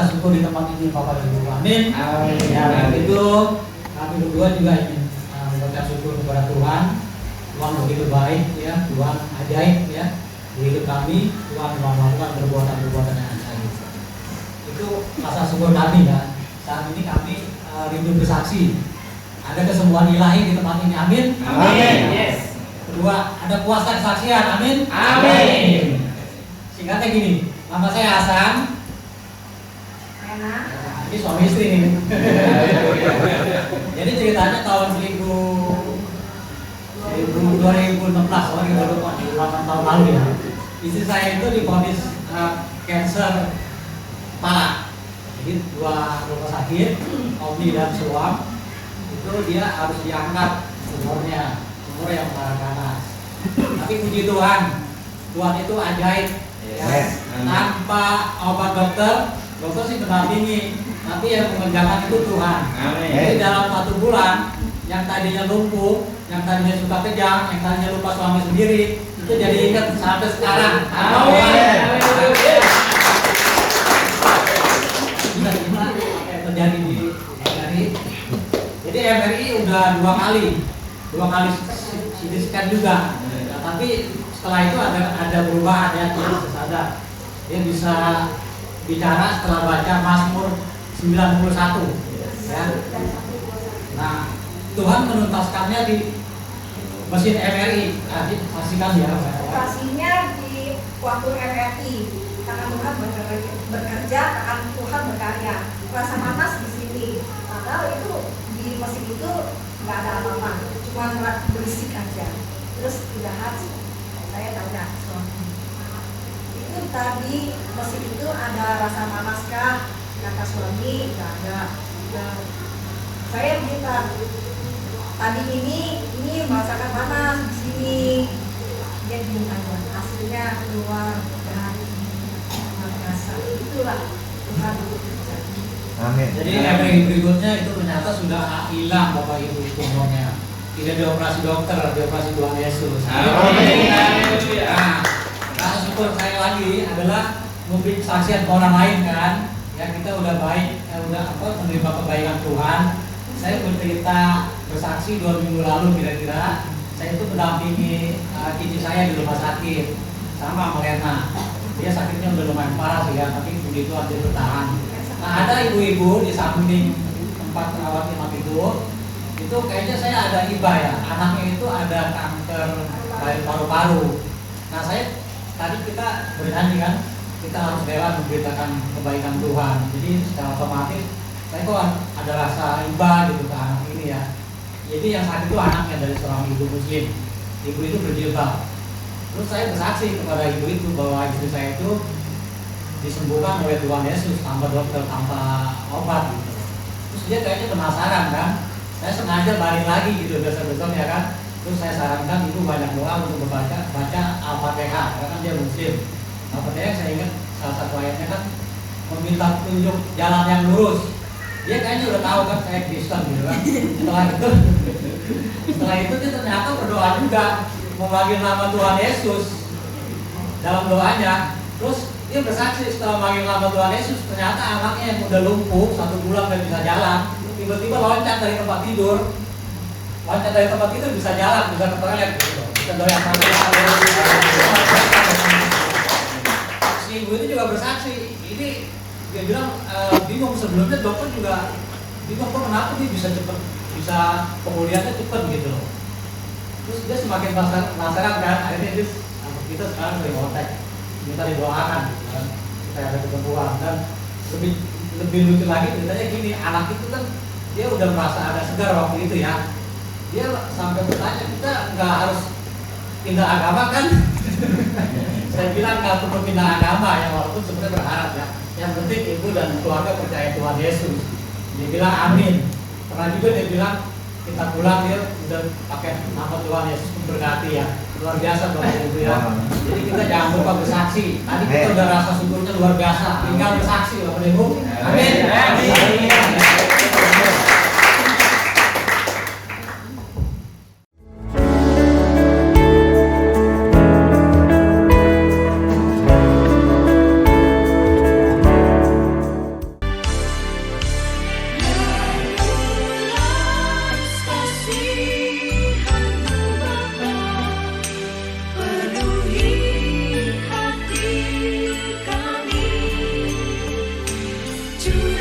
rasa syukur di tempat ini Bapak dan Ibu. Amin. Ya, itu kami berdua juga ingin mengucapkan syukur kepada Tuhan. Tuhan begitu baik ya, Tuhan ajaib ya di hidup kami. Tuhan melakukan perbuatan-perbuatan yang ajaib. Itu rasa syukur kami ya. Saat ini kami rindu bersaksi. Ada kesembuhan ilahi di tempat ini. Amin. Amin. Yes. Kedua, ada kuasa kesaksian. Amin. Amin. Singkatnya gini, nama saya Hasan. Ini suami istri nih. Jadi ceritanya tahun 2016, baru 8 tahun lalu ya. Istri saya itu divonis cancer kepala. Jadi dua rumah sakit, OMNI dan SUAM, itu dia harus diangkat umur yang panas. Tapi puji Tuhan, Tuhan itu ajaib. Ya. Tanpa obat dokter sih mendampingi, tapi yang mengerjakan itu Tuhan. Amin. Jadi dalam 1 bulan, yang tadinya lumpuh, yang tadinya suka kejang, yang tadinya lupa suami sendiri, itu jadi ingat sampai sekarang. Amin. Gimana apa yang terjadi di MRI? Jadi MRI udah 2 kali CT scan juga. Nah, tapi setelah itu ada perubahan ya, dia bisa sadar, dia bisa bicara setelah baca Mazmur 91 ya. Nah, Tuhan menuntaskannya di mesin MRI. Saksikan ya. Operasinya di waktu MRI, tangan Tuhan bekerja, tangan Tuhan berkarya. Rasa panas di sini, padahal itu di mesin itu nggak ada apa-apa, cuma berisik aja. Terus udahan, saya tanya suami, itu tadi mesin itu ada rasa panas kah? Kata suami nggak ada. Dan saya bilang, tadi ini merasakan panas di sini. Dia bingung aja, hasilnya keluar dari rasa. Itulah Tuhan bekerja. Amin. Jadi MRI berikutnya itu ternyata sudah hilang Bapak Ibu tumornya. Tidak dioperasi dokter, dioperasi Tuhan Yesus. Amin. Nah, rasa syukur saya lagi adalah memberi kesaksian ke orang lain kan. Ya kita udah baik, menerima kebaikan Tuhan. Saya bercerita bersaksi 2 minggu lalu kira-kira. Saya itu mendampingi cici saya di rumah sakit sama Morena. Dia sakitnya udah lumayan parah sih ya, tapi begitu aja bertahan. Nah ada ibu-ibu di samping tempat rawat inap itu kayaknya saya ada iba ya, anaknya itu ada kanker dari paru-paru. Nah saya tadi kita berjanji kan, kita harus rela memberitakan kebaikan Tuhan. Jadi secara otomatis saya kok ada rasa iba gitu ke anak ini ya. Jadi yang sakit itu anaknya dari seorang ibu muslim. Ibu itu berjilbab. Terus saya bersaksi kepada ibu itu bahwa istri saya itu disembuhkan oleh Tuhan Yesus tanpa dokter, tanpa obat gitu. Terus dia kayaknya penasaran kan. Saya sengaja balik lagi gitu besok-besok ya kan. Terus saya sarankan ibu banyak doa untuk baca Al-Fatihah karena kan dia muslim. Al-Fatihah saya ingat salah satu ayatnya kan meminta petunjuk jalan yang lurus. Dia kayaknya udah tahu kan saya Kristen gitu kan. Setelah itu dia ternyata berdoa juga memanggil nama Tuhan Yesus dalam doanya. Terus dia bersaksi setelah memanggil nama Tuhan Yesus, ternyata anaknya yang udah lumpuh 1 bulan gak bisa jalan, tiba-tiba loncat dari tempat tidur. Bisa jalan, bisa ke toilet gitu. Bisa doyan sama si ibu itu juga bersaksi. Ini dia bilang bingung, sebelumnya dokter juga bingung kok kenapa dia bisa cepet, bisa pemulihannya cepet gitu loh. Terus dia semakin penasaran kan, akhirnya dia kita sekarang dari kontak minta didoakan gitu kan, supaya ada kesembuhan. Dan lebih lucu lagi ceritanya gini, anak itu kan dia udah merasa ada segar waktu itu ya. Dia sampai bertanya, kita nggak harus pindah agama kan? Saya bilang nggak perlu pindah agama ya, walaupun sebenarnya berharap ya. Yang penting ibu dan keluarga percaya Tuhan Yesus. Dia bilang amin. Pernah juga dia bilang kita pulang dia udah pakai nama Tuhan Yesus memberkati ya. Luar biasa Bapak Ibu ya. Jadi kita jangan lupa bersaksi. Tadi kita udah rasa syukurnya luar biasa. Tinggal bersaksi Bapak Ibu. Amin. to